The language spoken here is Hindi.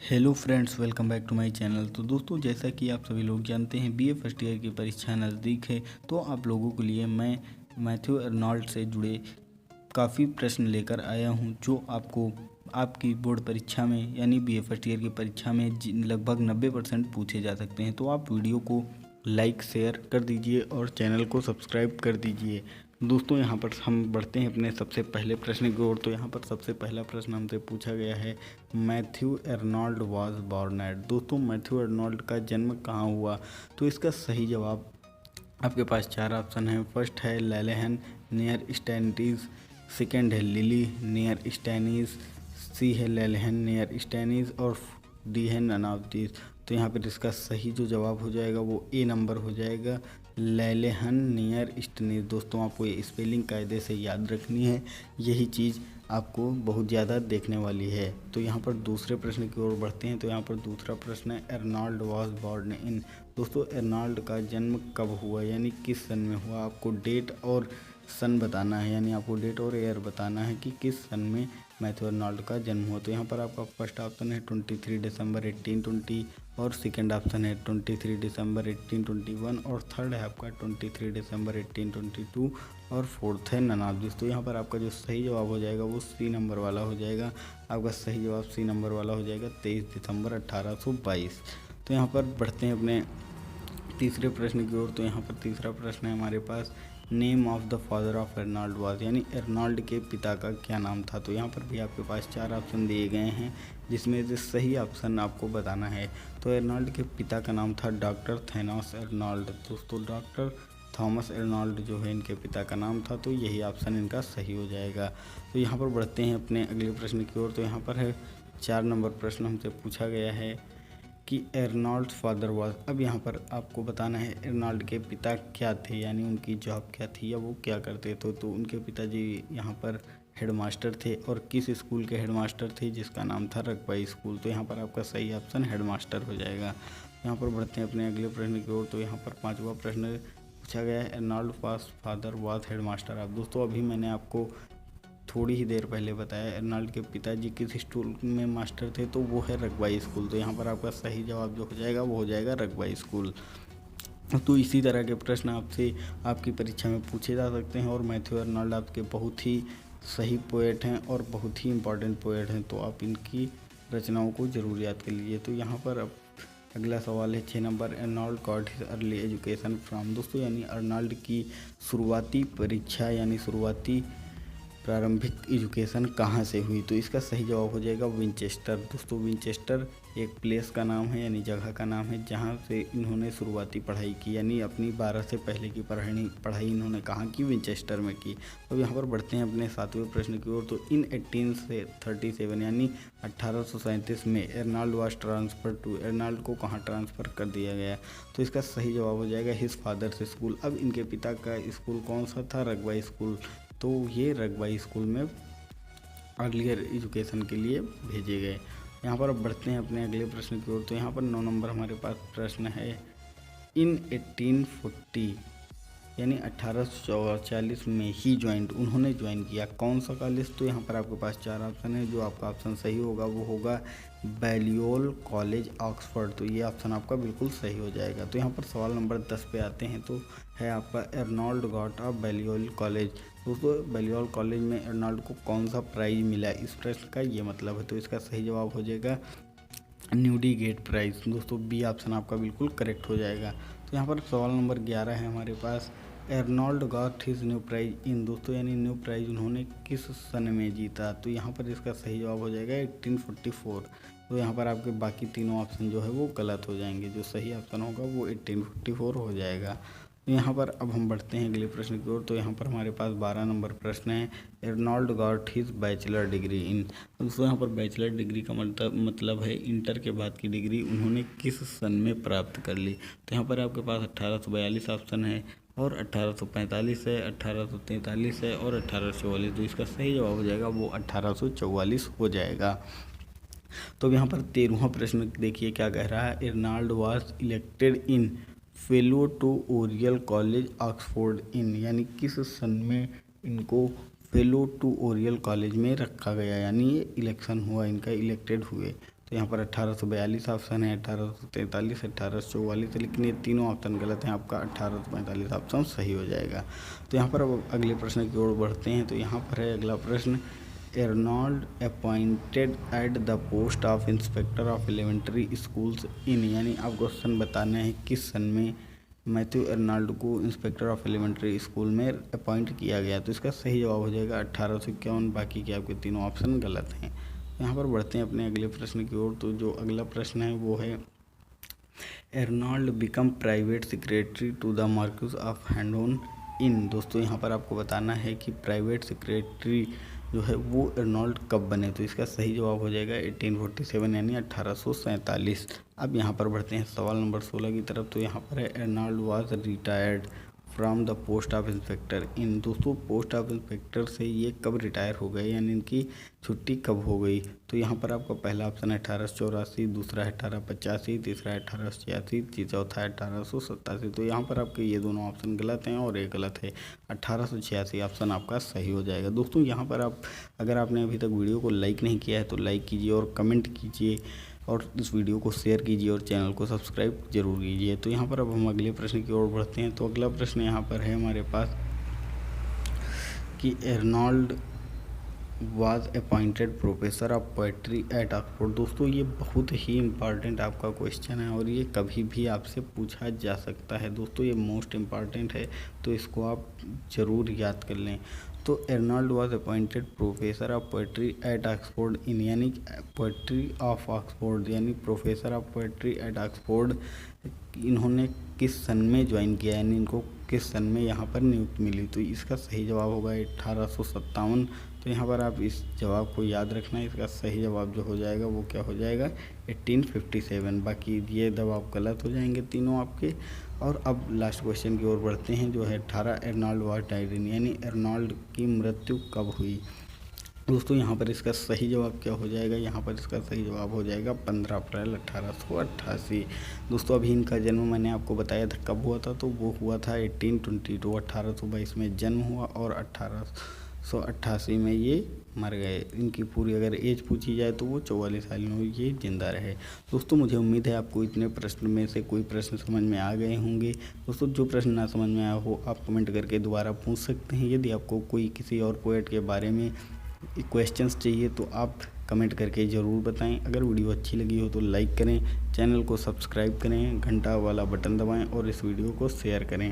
Hello friends, welcome back to my channel. तो दोस्तों, जैसा कि आप सभी लोग जानते हैं, बीए फर्स्ट ईयर की परीक्षा नज़दीक है। तो आप लोगों के लिए मैं मैथ्यू अर्नोल्ड से जुड़े काफ़ी प्रश्न लेकर आया हूं, जो आपको आपकी बोर्ड परीक्षा में यानी बीए फर्स्ट ईयर की परीक्षा में लगभग 90% पूछे जा सकते हैं। तो आप वीडियो को लाइक शेयर कर दीजिए और चैनल को सब्सक्राइब कर दीजिए। दोस्तों, यहाँ पर हम बढ़ते हैं अपने सबसे पहले प्रश्न की ओर। तो यहाँ पर सबसे पहला प्रश्न हमसे पूछा गया है, Matthew Arnold was born at. दोस्तों, मैथ्यू अर्नोल्ड का जन्म कहाँ हुआ? तो इसका सही जवाब आपके पास 4 ऑप्शन हैं। फर्स्ट है लेलेहन नियर स्टैनिस, सेकेंड है लिली नियर स्टैनिस, सी है लेलेहन नियर स्टैनिस और डी है नन ऑफ दिस। तो यहाँ पर इसका सही जो जवाब हो जाएगा वो ए नंबर हो जाएगा, लेलेहन नियर स्टैनिस। दोस्तों, आपको ये स्पेलिंग कायदे से याद रखनी है, यही चीज़ आपको बहुत ज़्यादा देखने वाली है। तो यहाँ पर दूसरे प्रश्न की ओर बढ़ते हैं। तो यहाँ पर दूसरा प्रश्न है, अर्नोल्ड वाज बॉर्न इन। दोस्तों, अर्नोल्ड का जन्म कब हुआ, यानी किस सन में हुआ? आपको डेट और सन बताना है, यानी आपको डेट और ईयर बताना है कि किस सन में मैथ्यू अर्नोल्ड का जन्म हुआ। तो यहाँ पर आपका फर्स्ट ऑप्शन है 23 दिसंबर 1820 और सेकेंड ऑप्शन है 23 दिसंबर 1821 और थर्ड है आपका 23 दिसंबर 1822 और फोर्थ है नन ऑफ दिस। तो यहाँ पर आपका जो सही जवाब हो जाएगा वो सी नंबर वाला हो जाएगा। आपका सही जवाब सी नंबर वाला हो जाएगा, 23 दिसंबर 1822। तो यहाँ पर बढ़ते हैं अपने तीसरे प्रश्न की ओर। तो यहाँ पर तीसरा प्रश्न है हमारे पास, name of the father of Arnold was, यानी अर्नोल्ड के पिता का क्या नाम था? तो यहाँ पर भी आपके पास 4 ऑप्शन दिए गए हैं, जिसमें से सही ऑप्शन आपको बताना है। तो अर्नोल्ड के पिता का नाम था डॉक्टर थॉमस अर्नोल्ड। दोस्तों, डॉक्टर थॉमस अर्नोल्ड जो है इनके पिता का नाम था, तो यही ऑप्शन इनका सही हो जाएगा। तो यहाँ पर बढ़ते हैं अपने अगले प्रश्न की ओर। तो यहाँ पर है 4 नंबर प्रश्न हमसे पूछा गया है कि अर्नोल्ड फादर वाज। अब यहाँ पर आपको बताना है अर्नोल्ड के पिता क्या थे, यानी उनकी जॉब क्या थी या वो क्या करते थे। तो उनके पिताजी यहाँ पर हेडमास्टर थे, और किस स्कूल के हेडमास्टर थे, जिसका नाम था रकबाई स्कूल। तो यहाँ पर आपका सही ऑप्शन हेडमास्टर हो जाएगा। यहाँ पर बढ़ते हैं अपने अगले प्रश्न की ओर। तो यहाँ पर 5वां प्रश्न पूछा गया है, अर्नोल्ड फादर वाज हेडमास्टर। अब दोस्तों, अभी मैंने आपको थोड़ी ही देर पहले बताया अर्नोल्ड के पिताजी किस स्कूल में मास्टर थे, तो वो है रकबाई स्कूल। तो यहाँ पर आपका सही जवाब जो हो जाएगा वो हो जाएगा रकबाई स्कूल। तो इसी तरह के प्रश्न आपसे आपकी परीक्षा में पूछे जा सकते हैं, और मैथ्यू अर्नोल्ड आपके बहुत ही सही पोएट हैं और बहुत ही इम्पॉर्टेंट पोएट हैं। तो आप इनकी रचनाओं को ज़रूर याद कर लीजिए। तो यहाँ पर अब अगला सवाल है 6 number, Arnold got his early education from. दोस्तों, यानी अर्नोल्ड की शुरुआती परीक्षा यानी शुरुआती प्रारंभिक एजुकेशन कहाँ से हुई? तो इसका सही जवाब हो जाएगा विंचेस्टर। दोस्तों, विंचेस्टर एक प्लेस का नाम है, यानी जगह का नाम है, जहाँ से इन्होंने शुरुआती पढ़ाई की, यानी अपनी 12 से पहले की पढ़ाई इन्होंने कहाँ की? विंचेस्टर में की। तो यहाँ पर बढ़ते हैं अपने 7वें प्रश्न की ओर। तो इन 1837 यानी 1837 में Arnold was transfer to, Arnold को कहाँ ट्रांसफ़र कर दिया गया? तो इसका सही जवाब हो जाएगा हिज फादर्स स्कूल। अब इनके पिता का स्कूल कौन सा था? रकबाई स्कूल। तो ये रकबाई स्कूल में अर्लियर एजुकेशन के लिए भेजे गए। यहाँ पर अब बढ़ते हैं अपने अगले प्रश्न की ओर। तो यहाँ पर 9 नंबर हमारे पास प्रश्न है, इन 1840 यानी 1840 में ही उन्होंने ज्वाइन किया कौन सा कॉलेज? तो यहाँ पर आपके पास 4 ऑप्शन है, जो आपका ऑप्शन सही होगा वो होगा बैलियोल कॉलेज ऑक्सफोर्ड। तो ये ऑप्शन आपका बिल्कुल सही हो जाएगा। तो यहाँ पर सवाल नंबर 10 पे आते हैं। तो है आपका अर्नोल्ड गॉट ऑफ बैलियोल कॉलेज। दोस्तों, बैलियोल कॉलेज में अर्नोल्ड को कौन सा प्राइज मिला, इस प्रश्न का ये मतलब है। तो इसका सही जवाब हो जाएगा न्यूडी गेट प्राइज। दोस्तों, बी ऑप्शन आपका बिल्कुल करेक्ट हो जाएगा। तो यहाँ पर सवाल नंबर 11 है हमारे पास, Arnold got his new prize in. दोस्तों, यानी न्यू प्राइज उन्होंने किस सन में जीता? तो यहाँ पर इसका सही जवाब हो जाएगा 1844। तो यहाँ पर आपके बाकी तीनों ऑप्शन जो है वो गलत हो जाएंगे, जो सही ऑप्शन होगा वो 1844 हो जाएगा। तो यहाँ पर अब हम बढ़ते हैं अगले प्रश्न की ओर। तो यहाँ पर हमारे पास 12 नंबर प्रश्न है, Arnold got his bachelor degree in. दोस्तों, यहाँ पर बैचलर डिग्री का मतलब है इंटर के बाद की डिग्री उन्होंने किस सन में प्राप्त कर ली। तो यहाँ पर आपके पास 1842 ऑप्शन है, और 1845 है, 1843 है और 1844। तो इसका सही जवाब हो जाएगा वो 1844 हो जाएगा। तो यहाँ पर 13वां प्रश्न देखिए क्या कह रहा है, Arnold was elected in fellow to Oriel College Oxford in, यानी किस सन में इनको फेलो टू ओरियल कॉलेज में रखा गया, यानी ये इलेक्शन हुआ इनका, इलेक्टेड हुए। तो यहाँ पर 1842 ऑप्शन है, 1843, 1844, लेकिन ये तीनों ऑप्शन गलत हैं। आपका 1845 ऑप्शन सही हो जाएगा। तो यहाँ पर अब अगले प्रश्न की ओर बढ़ते हैं। तो यहाँ पर है अगला प्रश्न, Arnold appointed at the post of inspector of elementary schools in, यानी आपको सन बताना है किस सन में मैथ्यू एर्नॉल्ड को इंस्पेक्टर ऑफ एलिमेंट्री स्कूल में अपॉइंट किया गया। तो इसका सही जवाब हो जाएगा 1851। बाकी के आपके तीनों ऑप्शन गलत हैं। यहाँ पर बढ़ते हैं अपने अगले प्रश्न की ओर। तो जो अगला प्रश्न है वो है, Arnold become private secretary to the marquis of Handon in. दोस्तों यहाँ पर आपको बताना है कि प्राइवेट सेक्रेटरी जो है वो एर्नॉल्ड कब बने। तो इसका सही जवाब हो जाएगा 1847 यानी 1847। अब यहाँ पर बढ़ते हैं सवाल नंबर 16 की तरफ। तो यहाँ पर है, Arnold was retired from the post of inspector in. दोस्तों पोस्ट ऑफ इंस्पेक्टर से ये कब रिटायर हो गए, यानी इनकी छुट्टी कब हो गई। तो यहाँ पर आपका पहला ऑप्शन है 1884, दूसरा है 1885, तीसरा है 1886, चौथा है 1887। तो यहाँ पर आपके ये दोनों ऑप्शन गलत हैं और ये गलत है। 1886 ऑप्शन आपका सही हो जाएगा। दोस्तों यहाँ पर आप, अगर आपने अभी तक वीडियो को लाइक नहीं किया है तो लाइक कीजिए और कमेंट कीजिए और इस वीडियो को शेयर कीजिए और चैनल को सब्सक्राइब जरूर कीजिए। तो यहाँ पर अब हम अगले प्रश्न की ओर बढ़ते हैं। तो अगला प्रश्न यहाँ पर है हमारे पास कि Arnold was appointed professor of poetry at Oxford. दोस्तों ये बहुत ही इम्पॉर्टेंट आपका क्वेश्चन है और ये कभी भी आपसे पूछा जा सकता है। दोस्तों ये मोस्ट इम्पॉर्टेंट है, तो इसको आप ज़रूर याद कर लें। तो Arnold was appointed professor of poetry at Oxford in, यानी पोएट्री ऑफ ऑक्सफोर्ड, यानी professor of poetry at Oxford इन्होंने किस सन में ज्वाइन किया, यानी इनको किस सन में यहाँ पर नियुक्ति मिली। तो इसका सही जवाब होगा 1857। तो यहाँ पर आप इस जवाब को याद रखना। इसका सही जवाब जो हो जाएगा वो क्या हो जाएगा 1857। बाकी ये जवाब गलत हो जाएंगे तीनों आपके। और अब लास्ट क्वेश्चन की ओर बढ़ते हैं जो है 18 एर्नॉल्ड वाज डाइड इन, यानी एर्नॉल्ड की मृत्यु कब हुई। दोस्तों यहाँ पर इसका सही जवाब क्या हो जाएगा, यहाँ पर इसका सही जवाब हो जाएगा 15 अप्रैल 1888। दोस्तों अभी इनका जन्म मैंने आपको बताया था कब हुआ था, तो वो हुआ था 1822, 1822 में जन्म हुआ और 1888 में ये मर गए। इनकी पूरी अगर एज पूछी जाए तो वो 44 साल में ये जिंदा रहे। दोस्तों मुझे उम्मीद है आपको इतने प्रश्न में से कोई प्रश्न समझ में आ गए होंगे। दोस्तों जो प्रश्न ना समझ में आया हो आप कमेंट करके दोबारा पूछ सकते हैं। यदि आपको कोई किसी और पोएट के बारे में क्वेश्चंस चाहिए तो आप कमेंट करके ज़रूर बताएं। अगर वीडियो अच्छी लगी हो तो लाइक करें, चैनल को सब्सक्राइब करें, घंटा वाला बटन दबाएं और इस वीडियो को शेयर करें।